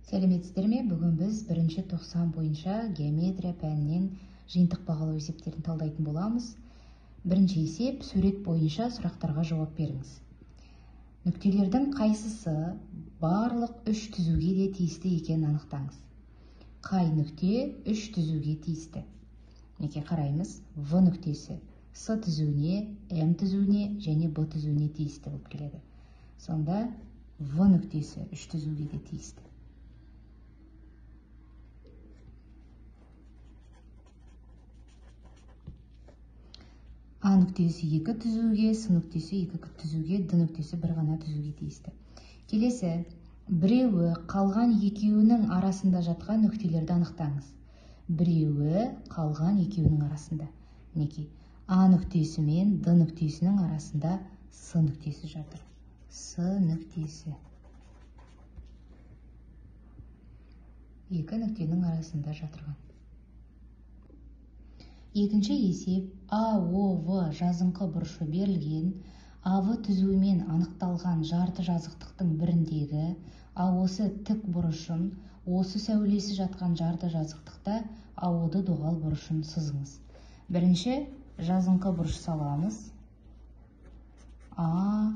Сәлеметсіздер ме? Бүгін біз бірінші тоқсан бойынша геометрия пәнінен жиынтық бағалау есептерін талдайтын боламыз. Бірінші есеп, сурет бойынша сұрақтарға жауап беріңіз. Нүктелердің қайсысы барлық үш түзуге де тиісті екенін анықтаңыз. Қай нүкте үш түзуге тиісті? Неке қараймыз. В нүктесі С түзуіне, М түзуіне және Б түзуіне тиісті болып келеді. Сонда В нүктесі үш түзуге де тиісті. А нүктесі екі түзуге, С нүктесі екі түзуге, Д нүктесі бір ғана түзуге тиісті. Келесі, біреуі қалған екеуінің арасында жатқан нүктелерді анықтаңыз. Біреуі қалған екеуінің арасында. Неке, А нүктесі мен Д нүктесінің арасында С нүктесі жатыр. С нүктесі. Екі нүктенің арасында жатырған. Екінші есеп, АОВ жазыңқы бұрышы берілген, АВ түзуімен анықталған жарты жазықтықтың біріндегі АОсы тік бұрышын, осы сәулесі жатқан жарты жазықтықта АОды доғал бұрышын сызыңыз. Бірінші жазыңқы бұрыш саламыз. АОВ.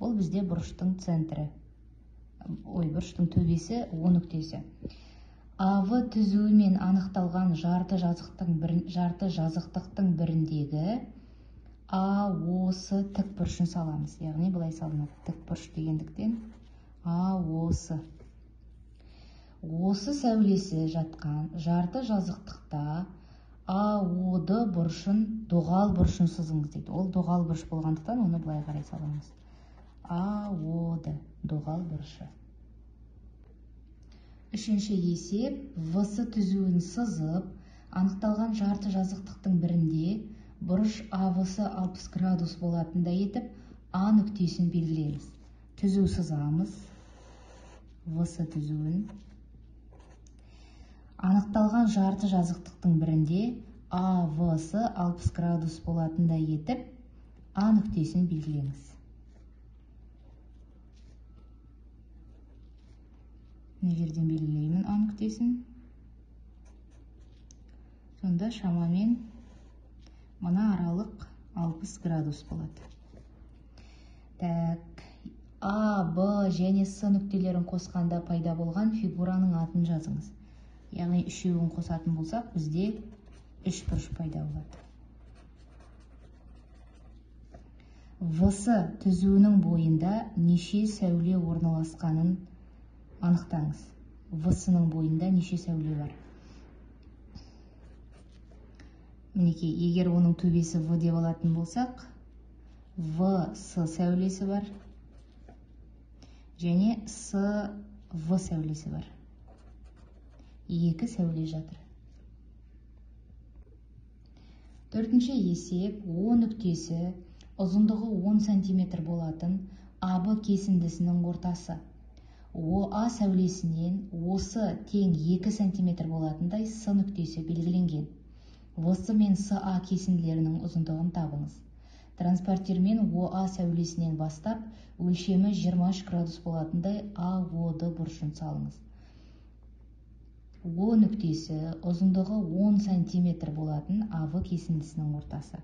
Бұл бізде бұрыштың центрі. Бұрыштың төбесі О нүктесі. АВ түзуімен анықталған жарты жазықтықтың біріндегі АОсы тік бұрышын саламыз. Яғни былай салынады. Тік бұрыш дегендіктен АОсы. Осы сәулесі жатқан жарты жазықтықта АОды бұрышын, доғал бұрышын сызыңыз дейді. Ол доғал бұрыш болғандықтан оны былай қарай саламыз. АОды доғал бұрышы. Үшінші есеп, ВС түзуін сызып, анықталған жарты жазықтықтың бірінде бұрыш АВсы 60 градус болатындай етіп, А нүктесін белгілейміз. Түзу сызамыз. ВС түзуін. Анықталған жарты жазықтықтың бірінде АВсы 60 градус болатындай етіп, А нүктесін белгілейміз. Мына жерден белгілеймін А нүктесін. Сонда шамамен мына аралық 60 градус болады. Так, А, Б және С нүктелерін қосқанда пайда болған фигураның атын жазыңыз. Яғни үшеуін қосатын болсақ, бізде үш бұрыш пайда болады. ВС түзуінің бойында неше сәуле орналасқанын анықтаңыз. В-сының бойында неше сәуле бар? Мінеке, егер оның төбесі В деп алатын болсақ, В-С сәулесі бар және С-В сәулесі бар. Екі сәуле жатыр. Төртінші есеп, О нүктесі ұзындығы 10 см болатын АБ кесіндісінің ортасы. ОА сәулесінен осы тең 2 см болатындай С нүктесі белгіленген. ВС мен СА кесінділерінің ұзындығын табыңыз. Транспортермен ОА сәулесінен бастап, өлшемі 23 градус болатындай АОды бұрышын салыңыз. О нүктесі ұзындығы 10 см болатын АВ кесіндісінің ортасы.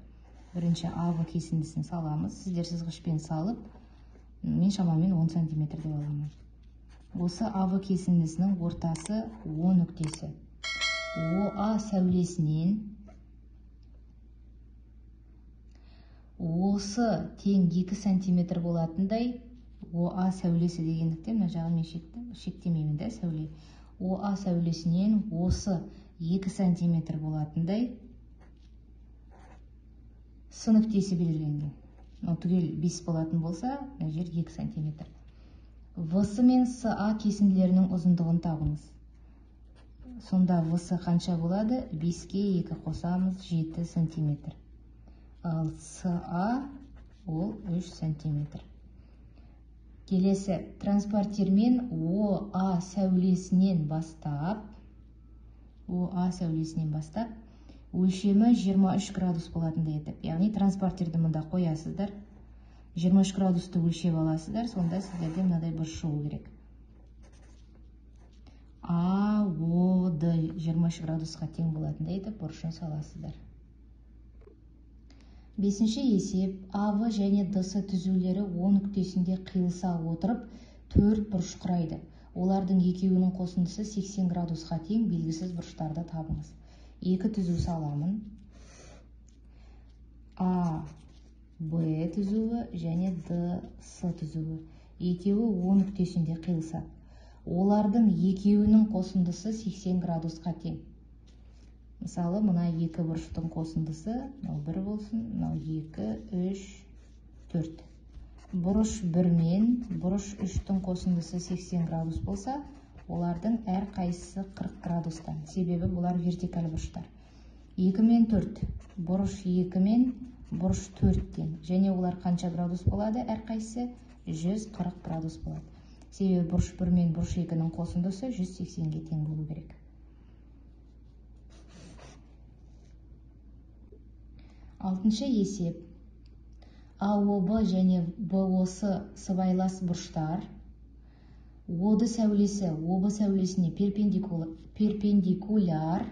Бірінші АВ кесіндісін саламыз. Сіздер сызғышпен салып, мен шамамен 10 см деп аламын. Осы АВ кесіндісінің ортасы О нүктесі. ОА сәулесінен осы тең 2 см болатындай ОА сәулесі дегендіктен, мына жағын мен шектемеймін да сәуле. ОА сәулесінен осы 2 см болатындай С нүктесі белгіленген. Түгел 5 болатын болса, мына жер 2 см. ВС мен СА кесінділерінің ұзындығын табыңыз. Сонда ВС қанша болады? 5-ке 2 қосамыз, 7 см. Ал СА ол 3 см. Келесі, транспортермен ОА сәулесінен бастап, өлшемі 23 градус болатындай етіп, яғни транспортерді мұнда қоясыздар. 23 градусты өлшеп аласыздар, сонда сіздерде мынадай бұрыш шығу керек. АОД 23 градусқа тең болатындай етіп бұрышын саласыздар. Бесінші есеп. АВ және ДС түзулері О нүктесінде қиылыса отырып 4 бұрыш құрайды. Олардың екеуінің қосындысы 80 градусқа тең, белгісіз бұрыштарды табыңыз. Екі түзу саламын. А, Б түзуі және ДС түзуі. Екеуі О нүктесінде қиылысады. Олардың екеуінің қосындысы 80 градусқа тең. Мысалы, мына екі бұрыштың қосындысы, мынау 1 болсын, мынау 2, 3, 4. Бұрыш 1 мен бұрыш 3-тің қосындысы 80 градус болса, олардың әр қайсысы 40 градустан. Себебі бұлар вертикаль бұрыштар. 2 мен 4. Бұрыш 2 мен бұрыш 4-тен. Және олар қанша градус болады әр қайсысы? 140 градус болады. Себебі бұрыш 1 мен бұрыш 2-нің қосындысы 180-ге тең болу керек. Алтыншы есеп. АОБ және БОС сыбайлас бұрыштар. ОД сәулесі ОБ сәулесіне перпендикуляр.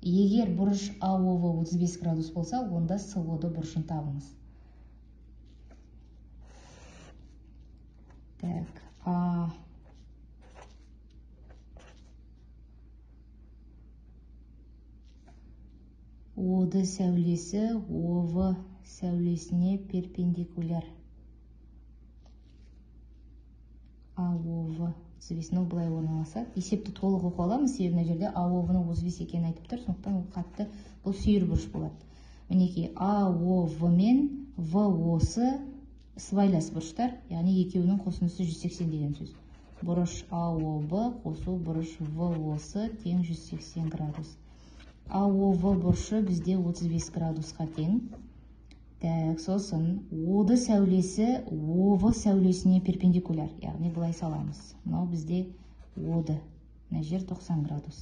Егер бұрыш АОВ 35 градус болса, онда СОД бұрышын табыңыз. Так, ОД сәулесі ОВ сәулесіне перпендикуляр. АОВ 35-ні бұлай орналасады. Есепті толық оқи аламыз, себебі мына жерде АОВ-ның 35 екенін айтып тұр, сондықтан ол қатты бұл сүйір бұрыш болады. Мінекей АОВ мен ВОС сыбайлас бұрыштар, яғни екеуінің қосындысы 180 деген сөз. Бұрыш АОБ қосу бұрыш ВОС тең 180 градус. АОВ бұрышы бізде 35 градусқа тең. Так, сосын ОД сәулесі ОВ сәулесіне перпендикуляр, яғни бұлай саламыз. Мынау бізде ОД, мына жер 90 градус.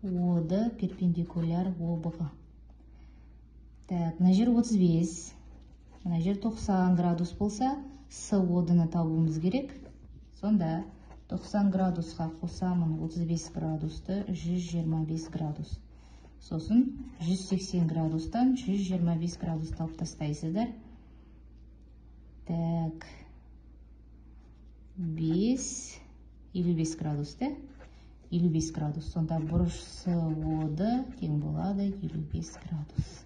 ОД перпендикуляр ОБ-ға. Так, мына жер 35, мына жер 90 градус болса, СОД-ны табуымыз керек. Сонда 90 градусқа қосамын 35 градусты 125 градус. Сосын 180 градустан 125 градус алып тастайсыздар. Так, 55 градус, да? 55 градус. Сонда бұрыш СОД тең болады 55 градус.